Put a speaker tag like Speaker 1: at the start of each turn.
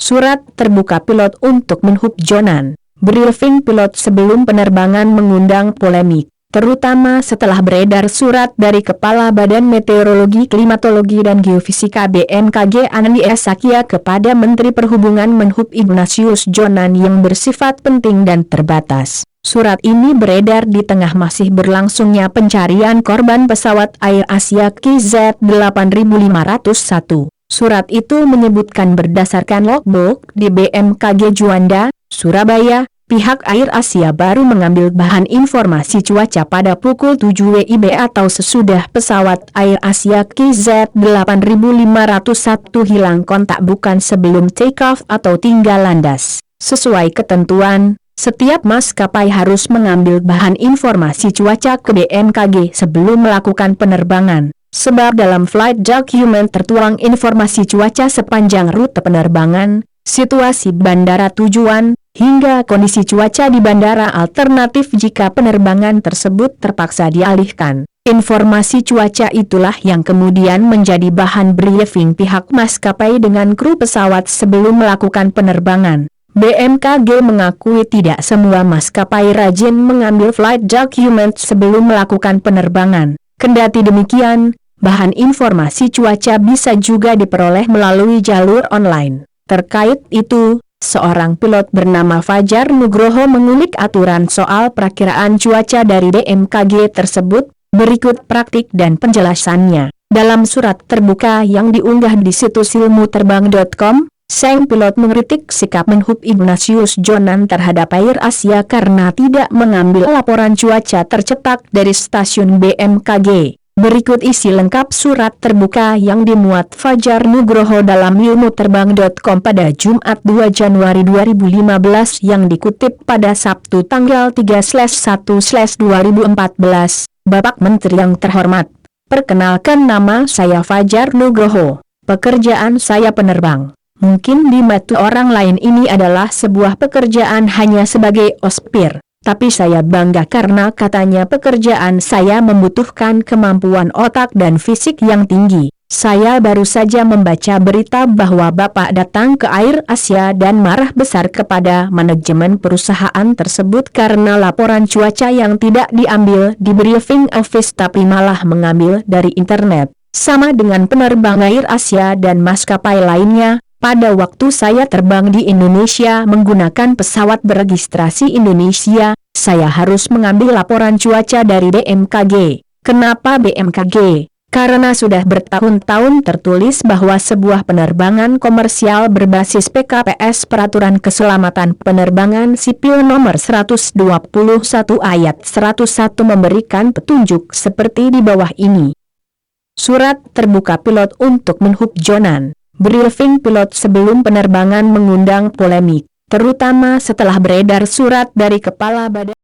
Speaker 1: Surat terbuka pilot untuk Menhub Jonan. Briefing pilot sebelum penerbangan mengundang polemik, terutama setelah beredar surat dari Kepala Badan Meteorologi, Klimatologi dan Geofisika BMKG Andi S. Satya kepada Menteri Perhubungan Menhub Ignatius Jonan yang bersifat penting dan terbatas. Surat ini beredar di tengah masih berlangsungnya pencarian korban pesawat Air Asia KZ8501. Surat itu menyebutkan berdasarkan logbook di BMKG Juanda, Surabaya, pihak Air Asia baru mengambil bahan informasi cuaca pada pukul 7 WIB atau sesudah pesawat Air Asia KZ8501 hilang kontak, bukan sebelum take off atau tinggal landas. Sesuai ketentuan, setiap maskapai harus mengambil bahan informasi cuaca ke BMKG sebelum melakukan penerbangan. Sebab dalam flight document tertuang informasi cuaca sepanjang rute penerbangan, situasi bandara tujuan, hingga kondisi cuaca di bandara alternatif jika penerbangan tersebut terpaksa dialihkan. Informasi cuaca itulah yang kemudian menjadi bahan briefing pihak maskapai dengan kru pesawat sebelum melakukan penerbangan. BMKG mengakui tidak semua maskapai rajin mengambil flight document sebelum melakukan penerbangan. Kendati demikian, bahan informasi cuaca bisa juga diperoleh melalui jalur online. Terkait itu, seorang pilot bernama Fajar Nugroho mengulik aturan soal perakiraan cuaca dari BMKG tersebut. Berikut praktik dan penjelasannya. Dalam surat terbuka yang diunggah di situs ilmuterbang.com, sang pilot mengkritik sikap Menhub Ignatius Jonan terhadap Air Asia karena tidak mengambil laporan cuaca tercetak dari stasiun BMKG. Berikut isi lengkap surat terbuka yang dimuat Fajar Nugroho dalam ilmuterbang.com pada Jumat 2 Januari 2015 yang dikutip pada Sabtu tanggal 3/1/2014. Bapak Menteri yang terhormat, perkenalkan nama saya Fajar Nugroho. Pekerjaan saya penerbang. Mungkin di mata orang lain ini adalah sebuah pekerjaan hanya sebagai ospir. Tapi saya bangga karena katanya pekerjaan saya membutuhkan kemampuan otak dan fisik yang tinggi. Saya baru saja membaca berita bahwa Bapak datang ke Air Asia dan marah besar kepada manajemen perusahaan tersebut karena laporan cuaca yang tidak diambil di briefing office tapi malah mengambil dari internet. Sama dengan penerbang Air Asia dan maskapai lainnya. Pada waktu saya terbang di Indonesia menggunakan pesawat beregistrasi Indonesia, saya harus mengambil laporan cuaca dari BMKG. Kenapa BMKG? Karena sudah bertahun-tahun tertulis bahwa sebuah penerbangan komersial berbasis PKPS Peraturan Keselamatan Penerbangan Sipil Nomor 121 Ayat 101 memberikan petunjuk seperti di bawah ini. Surat terbuka pilot untuk Menhub Jonan. Briefing pilot sebelum penerbangan mengundang polemik, terutama setelah beredar surat dari Kepala Badan